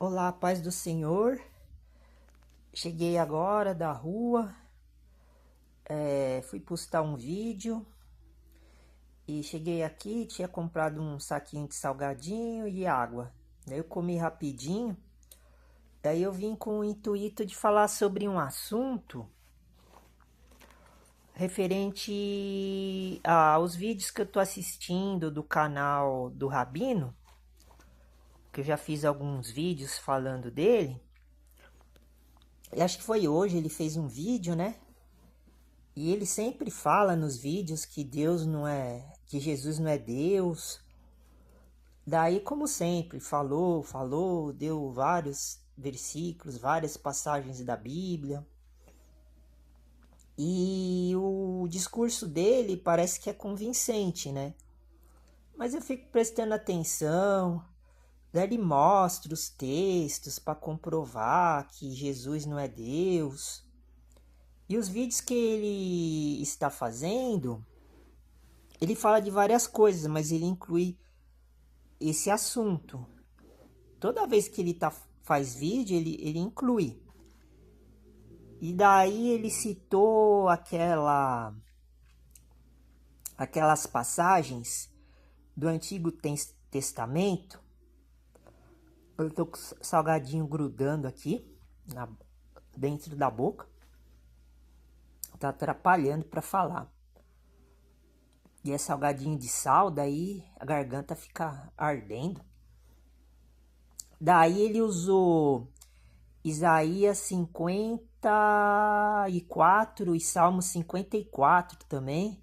Olá, paz do Senhor. Cheguei agora da rua, fui postar um vídeo e cheguei aqui, tinha comprado um saquinho de salgadinho e água. Daí eu comi rapidinho, daí eu vim com o intuito de falar sobre um assunto referente aos vídeos que eu tô assistindo do canal do Rabino, que eu já fiz alguns vídeos falando dele. E acho que foi hoje, ele fez um vídeo, né? E ele sempre fala nos vídeos que Deus não é, que Jesus não é Deus. Daí, como sempre, falou, deu vários versículos, várias passagens da Bíblia. E o discurso dele parece que é convincente, né? Mas eu fico prestando atenção. Daí ele mostra os textos para comprovar que Jesus não é Deus. E os vídeos que ele está fazendo, ele fala de várias coisas, mas ele inclui esse assunto. Toda vez que ele faz vídeo, ele inclui. E daí ele citou aquelas passagens do Antigo Testamento. Eu tô com o salgadinho grudando aqui, dentro da boca. Tá atrapalhando para falar. E é salgadinho de sal, daí a garganta fica ardendo. Daí ele usou Isaías 54 e Salmo 54 também,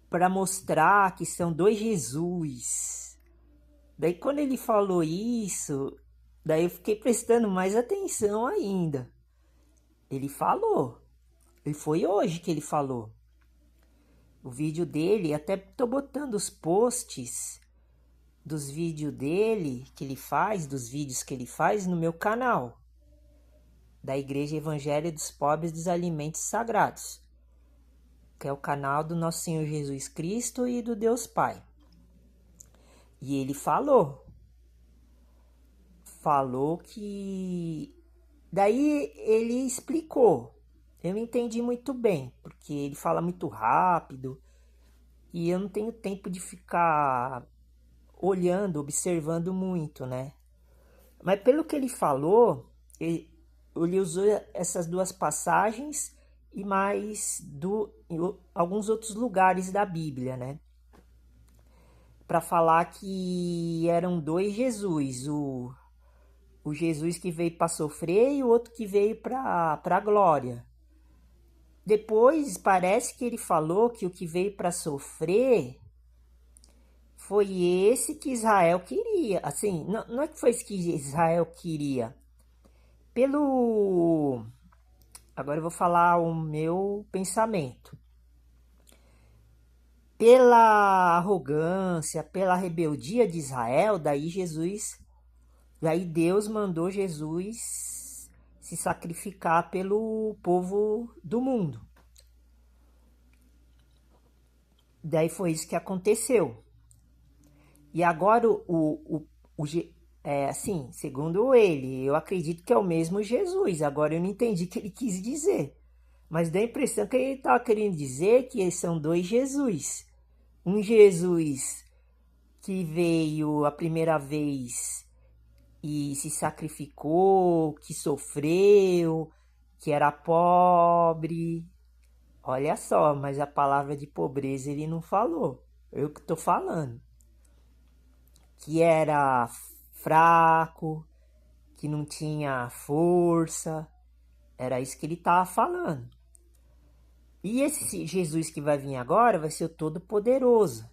para mostrar que são dois Jesus. Daí quando ele falou isso, daí eu fiquei prestando mais atenção ainda. Ele falou, e foi hoje que ele falou. O vídeo dele, até tô botando os posts dos vídeos dele, que ele faz, dos vídeos que ele faz no meu canal, da Igreja Evangelho dos Pobres dos Alimentos Sagrados, que é o canal do Nosso Senhor Jesus Cristo e do Deus Pai. E ele falou que... Daí ele explicou. Eu não entendi muito bem, porque ele fala muito rápido e eu não tenho tempo de ficar olhando, observando muito, né? Mas pelo que ele falou, ele usou essas duas passagens e mais alguns outros lugares da Bíblia, né? Para falar que eram dois Jesus, o Jesus que veio para sofrer e o outro que veio para a glória. Depois parece que ele falou que o que veio para sofrer foi esse que Israel queria. Assim, não é que foi isso que Israel queria. Agora eu vou falar o meu pensamento. Pela arrogância, pela rebeldia de Israel, daí Deus mandou Jesus se sacrificar pelo povo do mundo. Daí foi isso que aconteceu. E agora assim, segundo ele, eu acredito que é o mesmo Jesus. Agora eu não entendi o que ele quis dizer. Mas dá a impressão que ele estava querendo dizer que são dois Jesus. Um Jesus que veio a primeira vez e se sacrificou, que sofreu, que era pobre. Olha só, mas a palavra de pobreza ele não falou. Eu que estou falando. Que era fraco, que não tinha força. Era isso que ele estava falando. E esse Jesus que vai vir agora vai ser o Todo-Poderoso.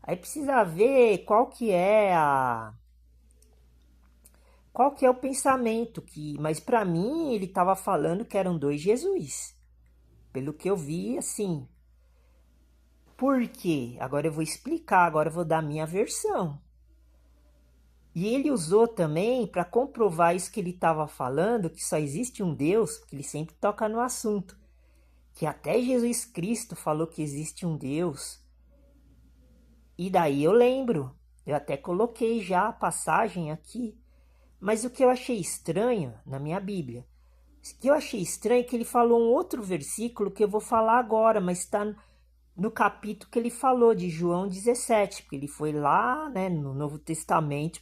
Aí precisa ver qual que é o pensamento mas para mim ele estava falando que eram dois Jesus. Pelo que eu vi, assim. Por quê? Agora eu vou explicar, agora eu vou dar a minha versão. E ele usou também para comprovar isso que ele estava falando, que só existe um Deus, porque ele sempre toca no assunto. Que até Jesus Cristo falou que existe um Deus. E daí eu lembro, eu até coloquei já a passagem aqui, Mas o que eu achei estranho na minha Bíblia, o que eu achei estranho é que ele falou um outro versículo que eu vou falar agora, mas está no capítulo que ele falou de João 17, porque ele foi lá, né, no Novo Testamento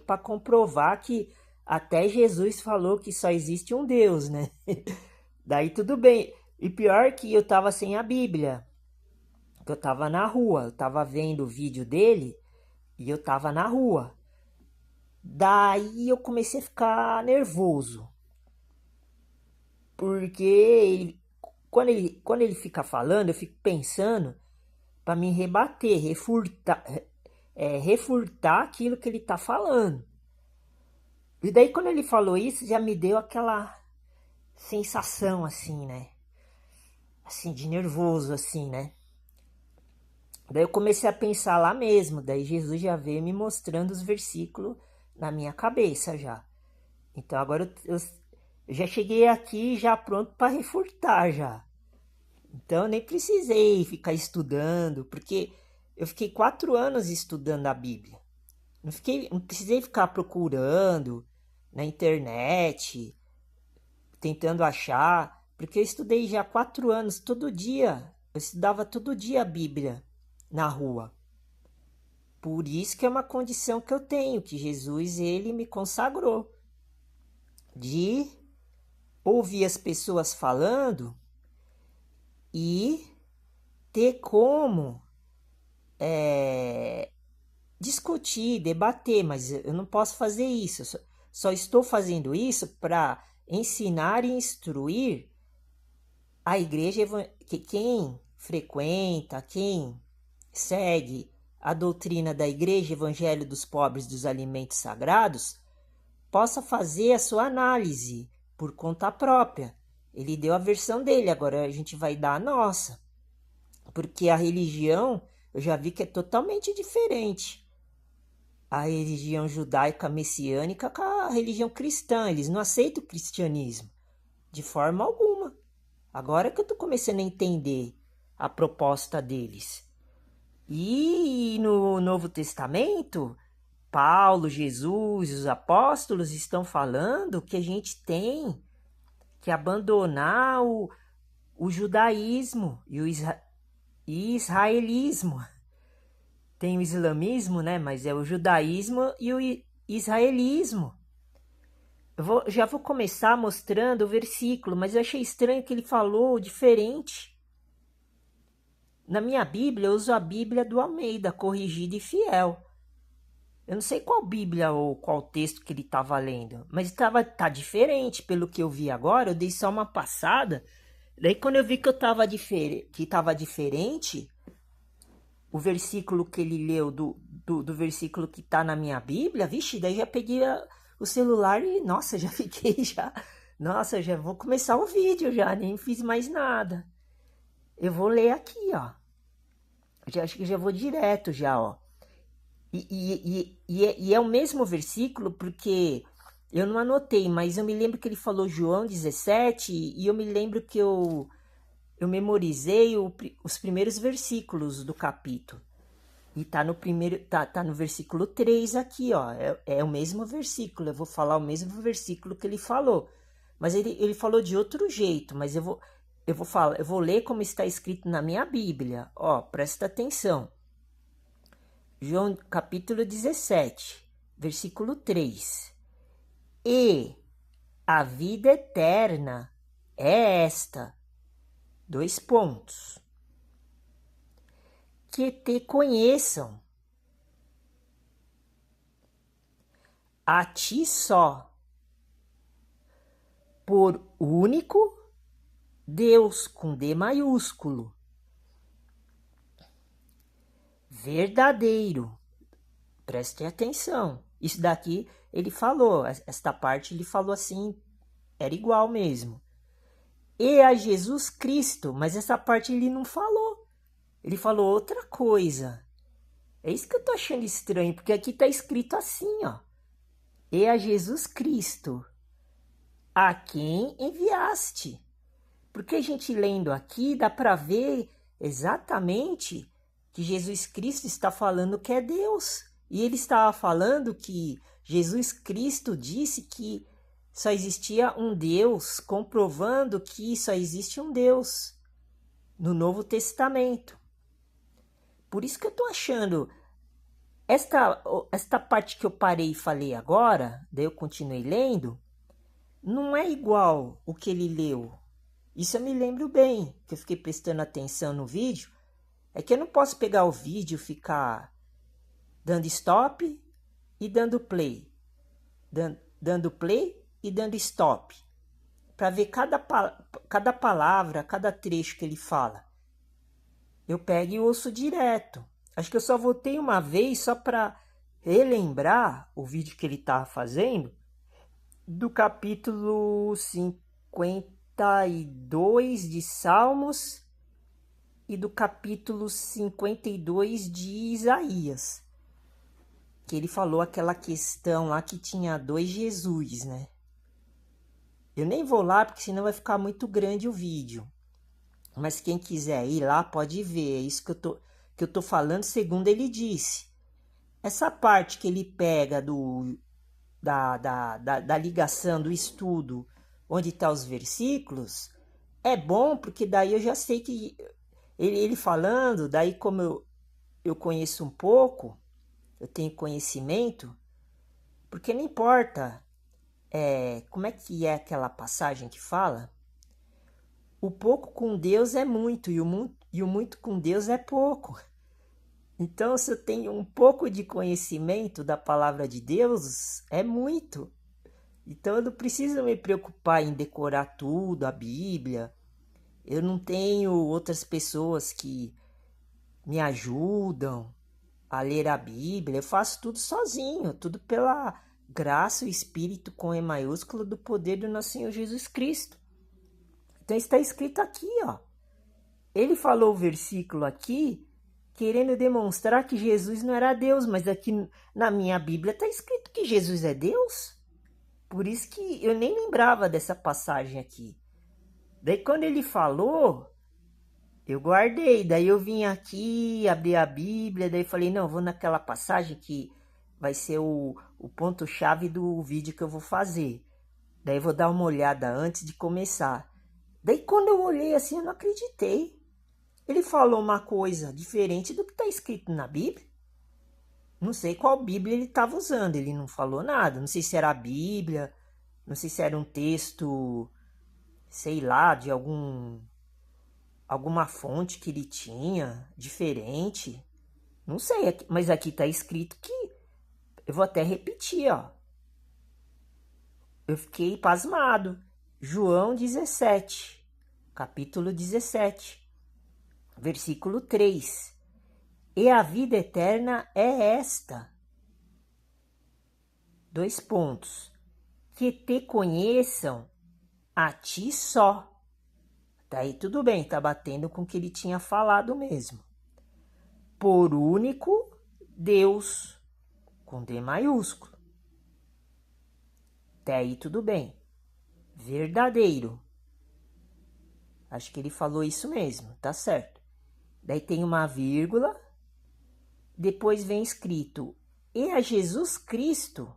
para comprovar que até Jesus falou que só existe um Deus, né? Daí tudo bem. E pior que eu tava sem a Bíblia, que eu tava na rua, eu tava vendo o vídeo dele e eu tava na rua. Daí eu comecei a ficar nervoso, porque quando ele fica falando, eu fico pensando para me rebater, refutar aquilo que ele tá falando. E daí quando ele falou isso, já me deu aquela sensação assim, né? Assim, de nervoso, assim, né? Daí eu comecei a pensar lá mesmo, daí Jesus já veio me mostrando os versículos na minha cabeça já. Então agora eu já cheguei aqui já pronto para refutar já. Então eu nem precisei ficar estudando, porque eu fiquei 4 anos estudando a Bíblia. Não precisei ficar procurando na internet, tentando achar, porque eu estudei já 4 anos todo dia. Eu estudava todo dia a Bíblia na rua. Por isso que é uma condição que eu tenho, que Jesus ele me consagrou, de ouvir as pessoas falando e ter como discutir, debater, mas eu não posso fazer isso. Só estou fazendo isso para ensinar e instruir a igreja, que quem frequenta, quem segue a doutrina da Igreja Evangelho dos Pobres dos Alimentos Sagrados, possa fazer a sua análise por conta própria. Ele deu a versão dele, agora a gente vai dar a nossa. Porque a religião, eu já vi que é totalmente diferente. A religião judaica messiânica com a religião cristã. Eles não aceitam o cristianismo de forma alguma. Agora que eu estou começando a entender a proposta deles. E no Novo Testamento, Paulo, Jesus, os apóstolos estão falando que a gente tem que abandonar o judaísmo e o israelismo. Tem o islamismo, né? Mas é o judaísmo e o israelismo. Já vou começar mostrando o versículo, mas eu achei estranho que ele falou diferente. Na minha Bíblia, eu uso a Bíblia do Almeida, corrigida e fiel. Eu não sei qual Bíblia ou qual texto que ele estava lendo, mas tá diferente pelo que eu vi agora. Eu dei só uma passada. Daí quando eu vi que estava diferente, o versículo que ele leu do versículo que está na minha Bíblia, vixe, daí já peguei o celular e, nossa, já fiquei já... Nossa, já vou começar o vídeo já, nem fiz mais nada. Eu vou ler aqui, ó. Acho que já vou direto já, ó. E é o mesmo versículo porque eu não anotei, mas eu me lembro que ele falou João 17 e eu me lembro que eu memorizei os primeiros versículos do capítulo. E tá no versículo 3 aqui, ó. É o mesmo versículo, eu vou falar o mesmo versículo que ele falou. Mas ele falou de outro jeito, mas eu vou ler como está escrito na minha Bíblia. Ó, presta atenção. João capítulo 17, versículo 3. E a vida eterna é esta. 2 pontos. Que te conheçam, a ti só, por único Deus com D maiúsculo, verdadeiro. Preste atenção. Isso daqui ele falou, esta parte ele falou assim, era igual mesmo. E a Jesus Cristo, mas essa parte ele não falou. Ele falou outra coisa. É isso que eu tô achando estranho, porque aqui tá escrito assim, ó. E a Jesus Cristo, a quem enviaste. Porque a gente lendo aqui dá para ver exatamente que Jesus Cristo está falando que é Deus. E ele estava falando que Jesus Cristo disse que só existia um Deus, comprovando que só existe um Deus no Novo Testamento. Por isso que eu estou achando esta parte que eu parei e falei agora, daí eu continuei lendo, não é igual o que ele leu. Isso eu me lembro bem, que eu fiquei prestando atenção no vídeo. É que eu não posso pegar o vídeo e ficar dando stop e dando play. Dando play e dando stop. Para ver cada palavra, cada trecho que ele fala. Eu pego e ouço direto. Acho que eu só voltei uma vez só para relembrar o vídeo que ele estava fazendo do capítulo 52 de Salmos e do capítulo 52 de Isaías. Que ele falou aquela questão lá que tinha 2 Jesus, né? Eu nem vou lá porque senão vai ficar muito grande o vídeo. Mas quem quiser ir lá pode ver. É isso que eu tô falando segundo ele disse. Essa parte que ele pega da ligação, do estudo, onde estão os versículos, é bom porque daí eu já sei que ele falando, daí como eu conheço um pouco, eu tenho conhecimento, porque não importa como é que é aquela passagem que fala, o pouco com Deus é muito e o muito com Deus é pouco. Então, se eu tenho um pouco de conhecimento da palavra de Deus, é muito. Então, eu não preciso me preocupar em decorar tudo, a Bíblia. Eu não tenho outras pessoas que me ajudam a ler a Bíblia. Eu faço tudo sozinho, tudo pela graça e Espírito com E maiúsculo do poder do nosso Senhor Jesus Cristo. Então, está escrito aqui, ó. Ele falou o versículo aqui, querendo demonstrar que Jesus não era Deus, mas aqui na minha Bíblia está escrito que Jesus é Deus. Por isso que eu nem lembrava dessa passagem aqui. Daí quando ele falou, eu guardei. Daí eu vim aqui, abri a Bíblia, daí falei, não, vou naquela passagem que vai ser o ponto-chave do vídeo que eu vou fazer. Daí vou dar uma olhada antes de começar. Daí quando eu olhei assim, eu não acreditei. Ele falou uma coisa diferente do que está escrito na Bíblia. Não sei qual Bíblia ele estava usando, ele não falou nada. Não sei se era a Bíblia, não sei se era um texto, sei lá, de alguma fonte que ele tinha, diferente. Não sei, mas aqui está escrito que... Eu vou até repetir, ó. Eu fiquei pasmado. João 17, capítulo 17. Versículo 3. E a vida eterna é esta. 2 pontos. Que te conheçam a ti só. Daí tudo bem, tá batendo com o que ele tinha falado mesmo. Por único Deus, com D maiúsculo. Até aí tudo bem. Verdadeiro. Acho que ele falou isso mesmo, tá certo. Daí tem uma vírgula, depois vem escrito, e a Jesus Cristo,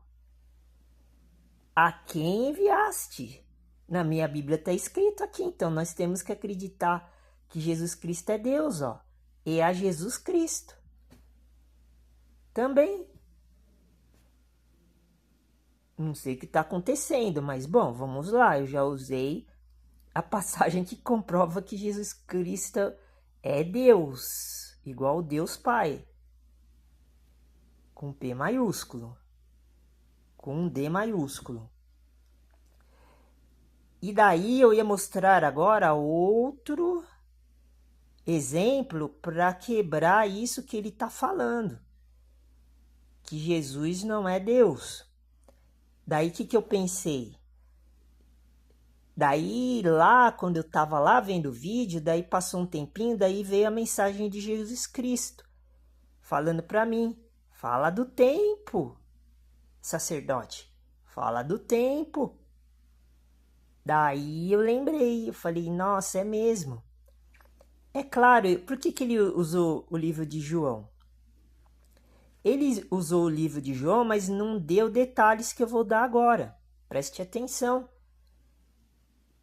a quem enviaste. Na minha Bíblia está escrito aqui, então nós temos que acreditar que Jesus Cristo é Deus, ó. E a Jesus Cristo. Também. Não sei o que está acontecendo, mas bom, vamos lá, eu já usei a passagem que comprova que Jesus Cristo é Deus, igual Deus Pai, com P maiúsculo, com um D maiúsculo. E daí eu ia mostrar agora outro exemplo para quebrar isso que ele está falando, que Jesus não é Deus. Daí o que eu pensei? Daí lá, quando eu estava lá vendo o vídeo, daí passou um tempinho, daí veio a mensagem de Jesus Cristo, falando para mim, fala do tempo, sacerdote, fala do tempo. Daí eu lembrei, eu falei, nossa, é mesmo. É claro, por que ele usou o livro de João? Ele usou o livro de João, mas não deu detalhes que eu vou dar agora. Preste atenção.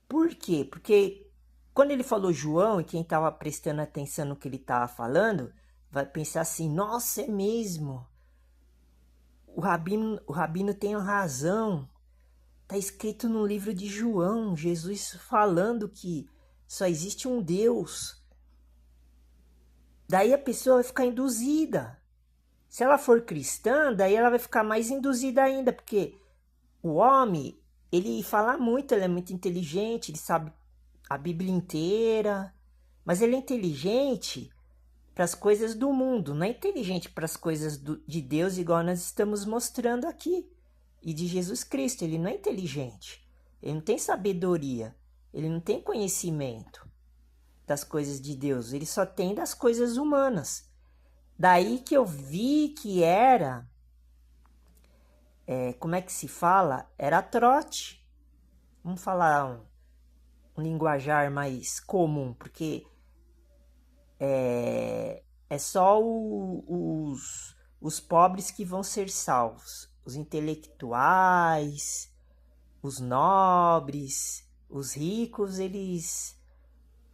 Por quê? Porque quando ele falou João, e quem estava prestando atenção no que ele estava falando, vai pensar assim, nossa, é mesmo. O Rabino tem razão. Está escrito no livro de João, Jesus falando que só existe um Deus. Daí a pessoa vai ficar induzida. Se ela for cristã, daí ela vai ficar mais induzida ainda, porque o homem, ele fala muito, ele é muito inteligente, ele sabe a Bíblia inteira, mas ele é inteligente para as coisas do mundo, não é inteligente para as coisas de Deus, igual nós estamos mostrando aqui, e de Jesus Cristo. Ele não é inteligente, ele não tem sabedoria, ele não tem conhecimento das coisas de Deus, ele só tem das coisas humanas. Daí que eu vi que era, como é que se fala? Era trote. Vamos falar um linguajar mais comum, porque é só os pobres que vão ser salvos. Os intelectuais, os nobres, os ricos,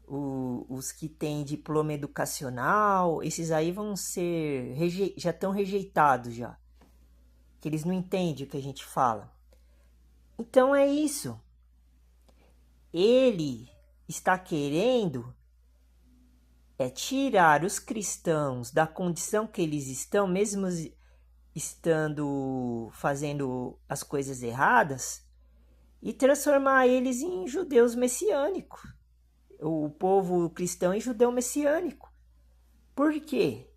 os que têm diploma educacional, esses aí vão ser, já estão rejeitados já. Que eles não entendem o que a gente fala. Então é isso. Ele está querendo tirar os cristãos da condição que eles estão, mesmo estando fazendo as coisas erradas, e transformar eles em judeus messiânicos. O povo cristão em judeu messiânico. Por quê?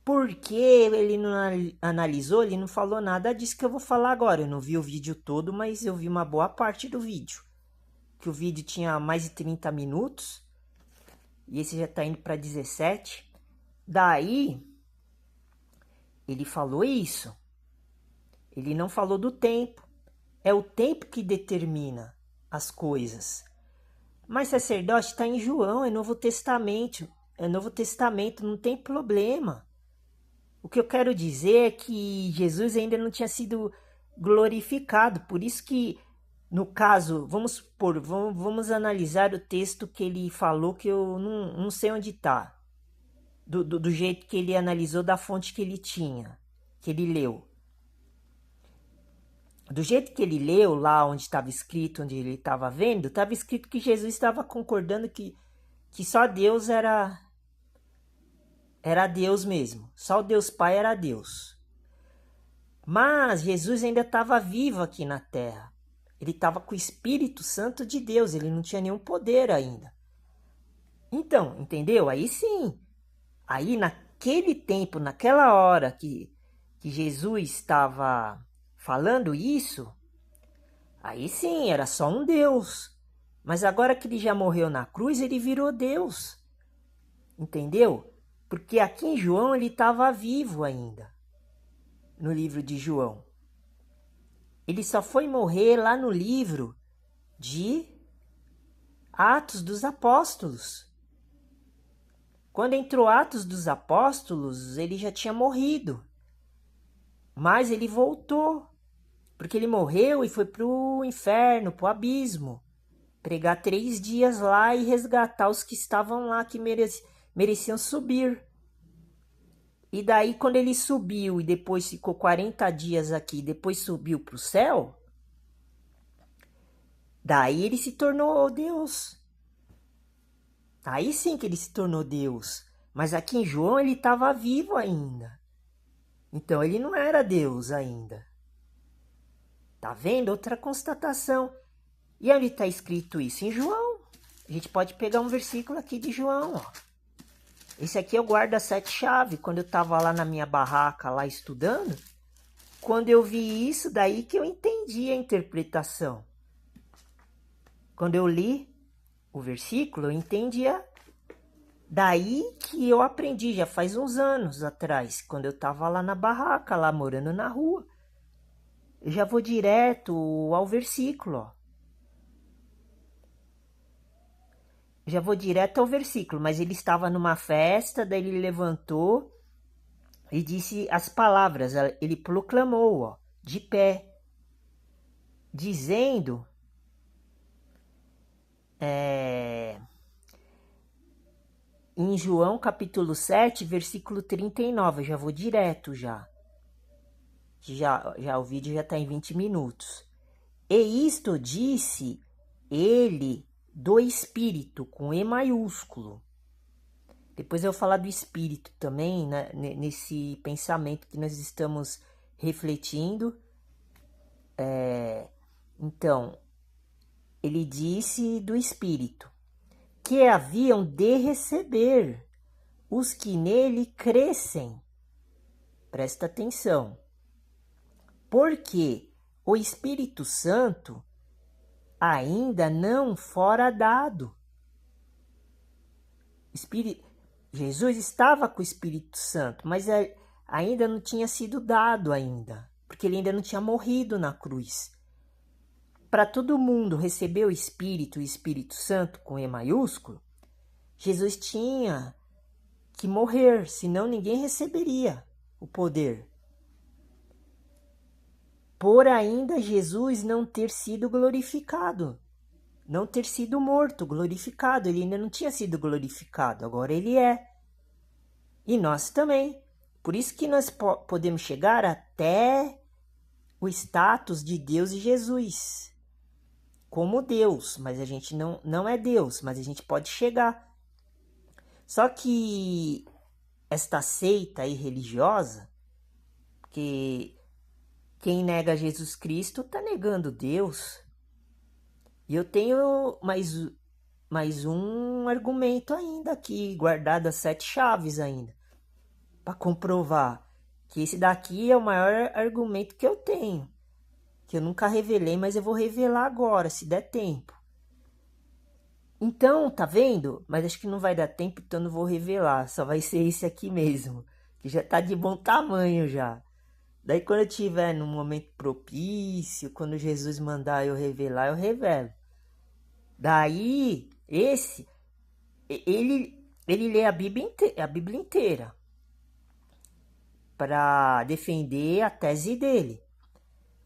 Porque ele não analisou, ele não falou nada disso que eu vou falar agora. Eu não vi o vídeo todo, mas eu vi uma boa parte do vídeo. Que o vídeo tinha mais de 30 minutos. E esse já está indo para 17. Daí, ele falou isso. Ele não falou do tempo. É o tempo que determina as coisas. Mas sacerdote está em João, é Novo Testamento. É Novo Testamento, não tem problema. O que eu quero dizer é que Jesus ainda não tinha sido glorificado. Por isso que, no caso, vamos analisar o texto que ele falou, que eu não sei onde está. Do jeito que ele analisou, da fonte que ele tinha, que ele leu. Do jeito que ele leu, lá onde estava escrito, onde ele estava vendo, estava escrito que Jesus estava concordando que só Deus era Deus mesmo. Só o Deus Pai era Deus. Mas Jesus ainda estava vivo aqui na terra. Ele estava com o Espírito Santo de Deus. Ele não tinha nenhum poder ainda. Então, entendeu? Aí sim. Aí naquele tempo, naquela hora que Jesus estava falando isso, aí sim, era só um Deus. Mas agora que ele já morreu na cruz, ele virou Deus. Entendeu? Porque aqui em João ele estava vivo ainda. No livro de João. Ele só foi morrer lá no livro de Atos dos Apóstolos. Quando entrou Atos dos Apóstolos, ele já tinha morrido. Mas ele voltou. Porque ele morreu e foi para o inferno, para o abismo. Pregar 3 dias lá e resgatar os que estavam lá, que mereciam subir. E daí, quando ele subiu e depois ficou 40 dias aqui, depois subiu para o céu, daí ele se tornou Deus. Aí sim que ele se tornou Deus. Mas aqui em João ele estava vivo ainda. Então ele não era Deus ainda. Tá vendo? Outra constatação. E onde está escrito isso? Em João. A gente pode pegar um versículo aqui de João, ó. Esse aqui eu guardo as 7 chaves. Quando eu estava lá na minha barraca, lá estudando, quando eu vi isso, daí que eu entendi a interpretação. Quando eu li o versículo, eu entendia. Daí que eu aprendi, já faz uns anos atrás, quando eu estava lá na barraca, lá morando na rua. Eu já vou direto ao versículo, ó. Já vou direto ao versículo, mas ele estava numa festa, daí ele levantou e disse as palavras, ele proclamou, ó, de pé, dizendo, em João capítulo 7, versículo 39, já vou direto já o vídeo já está em 20 minutos. E isto disse ele do Espírito, com E maiúsculo. Depois eu vou falar do Espírito também, né, nesse pensamento que nós estamos refletindo. Então, ele disse do Espírito, que haviam de receber os que nele crescem. Presta atenção. Porque o Espírito Santo ainda não fora dado. Jesus estava com o Espírito Santo, mas ainda não tinha sido dado ainda, porque ele ainda não tinha morrido na cruz. Para todo mundo receber o Espírito Santo com E maiúsculo, Jesus tinha que morrer, senão ninguém receberia o poder. Por ainda Jesus não ter sido glorificado, não ter sido morto, glorificado. Ele ainda não tinha sido glorificado, agora ele é. E nós também. Por isso que nós podemos chegar até o status de Deus e Jesus. Como Deus, mas a gente não é Deus, mas a gente pode chegar. Só que esta seita aí religiosa, que quem nega Jesus Cristo está negando Deus. E eu tenho mais um argumento ainda aqui, guardado as 7 chaves ainda, para comprovar que esse daqui é o maior argumento que eu tenho, que eu nunca revelei, mas eu vou revelar agora, se der tempo. Então, tá vendo? Mas acho que não vai dar tempo, então não vou revelar, só vai ser esse aqui mesmo, que já tá de bom tamanho já. Daí quando eu tiver num momento propício, quando Jesus mandar eu revelar, eu revelo. Daí, ele lê a Bíblia inteira para defender a tese dele.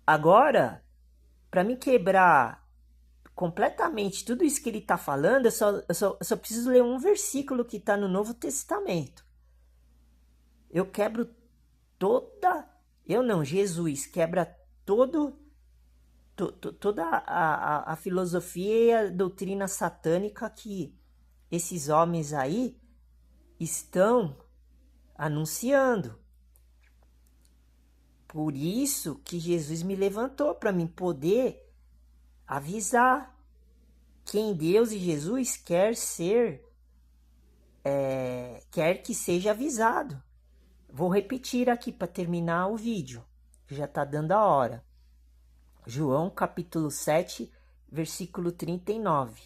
Agora, para me quebrar completamente tudo isso que ele está falando, eu só preciso ler um versículo que está no Novo Testamento. Eu quebro toda... Eu não, Jesus quebra toda a filosofia e a doutrina satânica que esses homens aí estão anunciando. Por isso que Jesus me levantou, para mim poder avisar quem Deus e Jesus quer que seja avisado. Vou repetir aqui para terminar o vídeo, que já está dando a hora. João capítulo 7, versículo 39.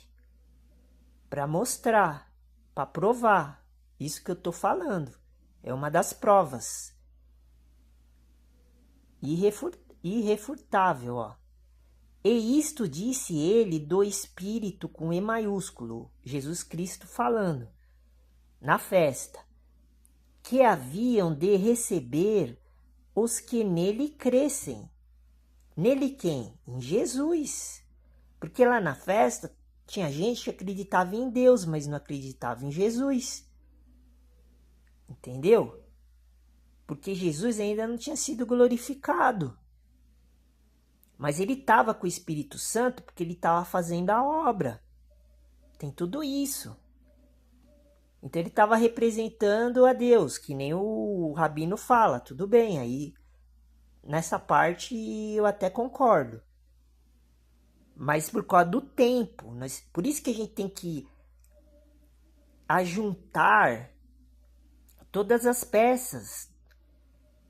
Para mostrar, para provar isso que eu estou falando. É uma das provas. Irrefutável, ó. E isto disse ele do Espírito com E maiúsculo, Jesus Cristo falando, na festa, que haviam de receber os que nele crescem. Nele quem? Em Jesus. Porque lá na festa tinha gente que acreditava em Deus, mas não acreditava em Jesus. Entendeu? Porque Jesus ainda não tinha sido glorificado. Mas ele estava com o Espírito Santo porque ele estava fazendo a obra. Tem tudo isso. Então ele estava representando a Deus, que nem o Rabino fala. Tudo bem, aí nessa parte eu até concordo. Mas por causa do tempo, por isso que a gente tem que ajuntar todas as peças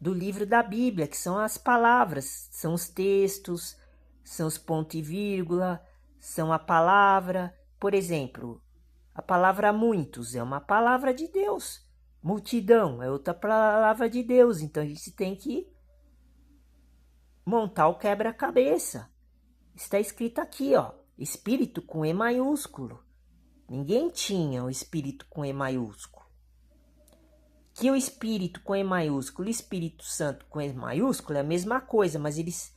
do livro da Bíblia, que são as palavras, são os textos, são os pontos e vírgula, são a palavra. Por exemplo, a palavra muitos é uma palavra de Deus. Multidão é outra palavra de Deus. Então a gente tem que montar o quebra-cabeça. Está escrito aqui, ó, Espírito com E maiúsculo. Ninguém tinha o Espírito com E maiúsculo. que o Espírito com E maiúsculo e o Espírito Santo com E maiúsculo é a mesma coisa, mas eles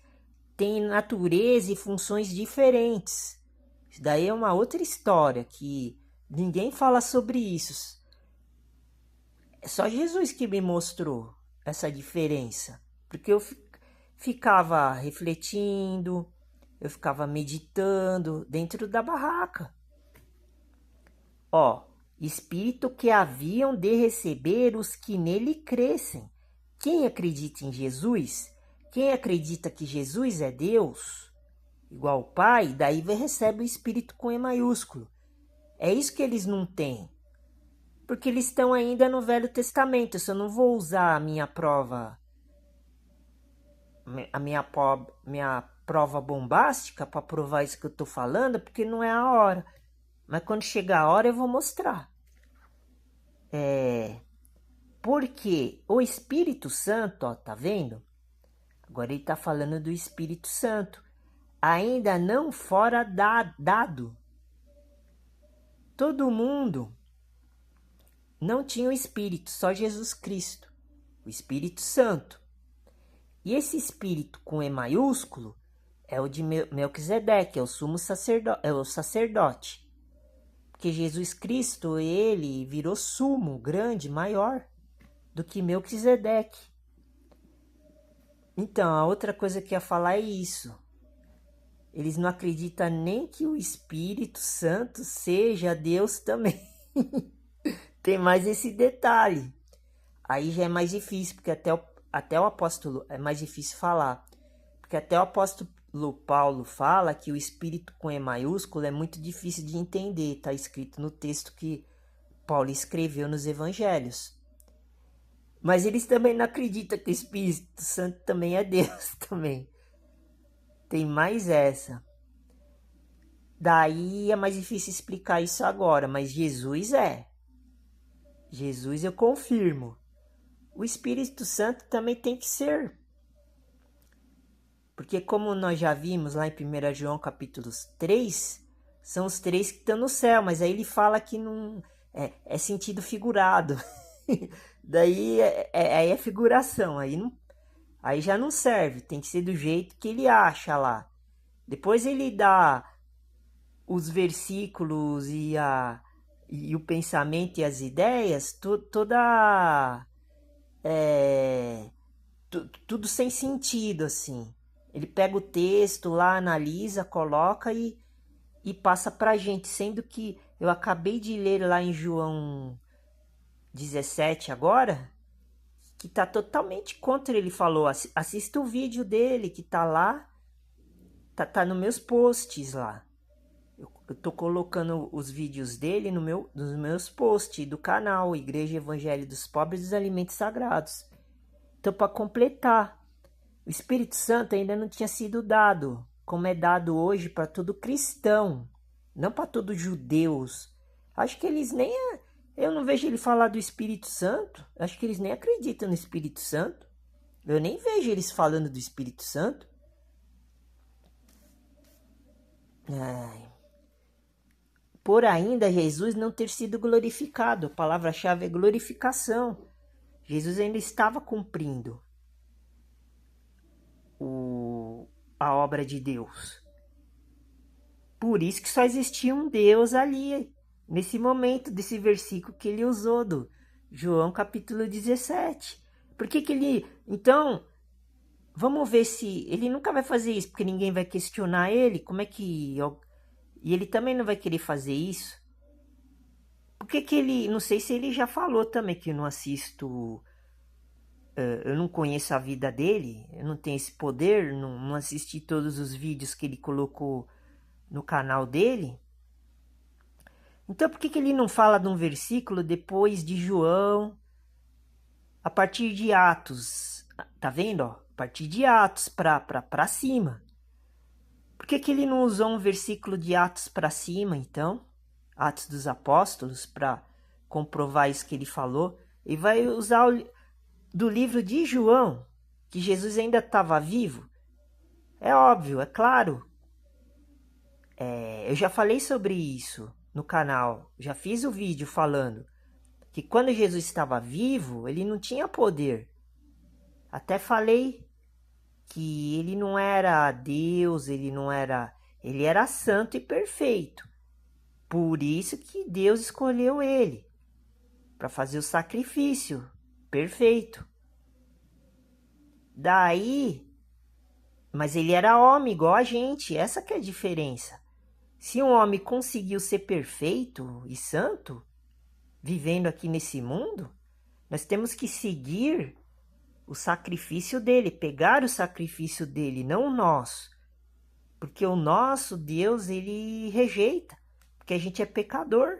têm natureza e funções diferentes. Isso daí é uma outra história que ninguém fala sobre isso. É só Jesus que me mostrou essa diferença. Porque eu ficava refletindo, eu ficava meditando dentro da barraca. Ó, Espírito que haviam de receber os que nele crescem. Quem acredita em Jesus, quem acredita que Jesus é Deus, igual o Pai, daí recebe o Espírito com E maiúsculo. É isso que eles não têm. Porque eles estão ainda no Velho Testamento. Eu não vou usar a minha prova bombástica para provar isso que eu estou falando, porque não é a hora. Mas quando chegar a hora eu vou mostrar. Porque o Espírito Santo, ó, tá vendo? Agora ele está falando do Espírito Santo. Ainda não fora dado. Todo mundo não tinha o Espírito, só Jesus Cristo, o Espírito Santo. E esse Espírito com E maiúsculo é o de Melquisedeque, é o sumo sacerdote, é o sacerdote. Porque Jesus Cristo, ele virou sumo, grande, maior do que Melquisedeque. Então, a outra coisa que eu ia falar é isso. Eles não acreditam nem que o Espírito Santo seja Deus também. Tem mais esse detalhe. Aí já é mais difícil, porque até o apóstolo é mais difícil falar. Porque até o apóstolo Paulo fala que o Espírito com E maiúsculo é muito difícil de entender. Está escrito no texto que Paulo escreveu nos evangelhos. Mas eles também não acreditam que o Espírito Santo também é Deus também. Tem mais essa. Daí é mais difícil explicar isso agora, mas Jesus é. Jesus eu confirmo. O Espírito Santo também tem que ser. Porque como nós já vimos lá em 1 João capítulo 3, são os 3 que estão no céu, mas aí ele fala que não é sentido figurado. Daí aí é figuração, aí já não serve, tem que ser do jeito que ele acha lá. Depois ele dá os versículos e o pensamento e as ideias, tudo sem sentido, assim. Ele pega o texto lá, analisa, coloca e passa pra gente, sendo que eu acabei de ler lá em João 17 agora, que tá totalmente contra. Ele falou, assista o vídeo dele que tá lá, tá nos meus posts lá. Eu tô colocando os vídeos dele nos meus posts do canal Igreja Evangelho dos Pobres e dos Alimentos Sagrados. Então, para completar, o Espírito Santo ainda não tinha sido dado, como é dado hoje para todo cristão, não para todos judeus. Acho que eles nem... Eu não vejo ele falar do Espírito Santo. Acho que eles nem acreditam no Espírito Santo. Eu nem vejo eles falando do Espírito Santo. Por ainda Jesus não ter sido glorificado. A palavra-chave é glorificação. Jesus ainda estava cumprindo a obra de Deus. Por isso que só existia um Deus ali, nesse momento desse versículo que ele usou do João capítulo 17. Por que ele... Então, vamos ver se... Ele nunca vai fazer isso, porque ninguém vai questionar ele. Como é que... E ele também não vai querer fazer isso. Por que ele... Não sei se ele já falou também, que eu não assisto... Eu não conheço a vida dele. Eu não tenho esse poder. Não assisti todos os vídeos que ele colocou no canal dele. Então por que ele não fala de um versículo depois de João, a partir de Atos? Tá vendo? Ó? A partir de Atos para cima. Por que ele não usou um versículo de Atos para cima, então? Atos dos Apóstolos, para comprovar isso que ele falou. Ele vai usar do livro de João, que Jesus ainda estava vivo. É óbvio, é claro. Eu já falei sobre isso no canal. Já fiz o vídeo falando. que quando Jesus estava vivo, ele não tinha poder. Até falei que ele não era Deus, ele era santo e perfeito. Por isso que Deus escolheu ele para fazer o sacrifício perfeito. Daí, mas ele era homem igual a gente, essa que é a diferença. Se um homem conseguiu ser perfeito e santo, vivendo aqui nesse mundo, nós temos que seguir o sacrifício dele, pegar o sacrifício dele, não o nosso. Porque o nosso Deus, ele rejeita, porque a gente é pecador.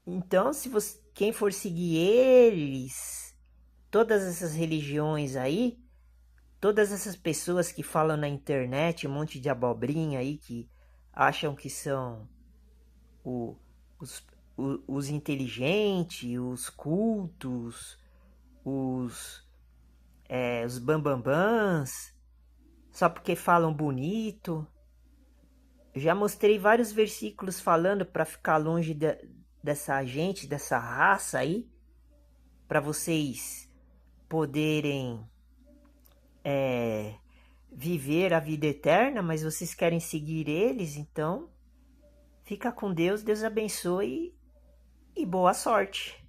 Então, se você, quem for seguir eles, todas essas religiões aí, todas essas pessoas que falam na internet, um monte de abobrinha aí, que acham que são o, os, os inteligentes, os cultos, os bambambãs, só porque falam bonito. Eu já mostrei vários versículos falando para ficar longe dessa gente, dessa raça aí, para vocês poderem viver a vida eterna, mas vocês querem seguir eles, então fica com Deus, Deus abençoe e boa sorte.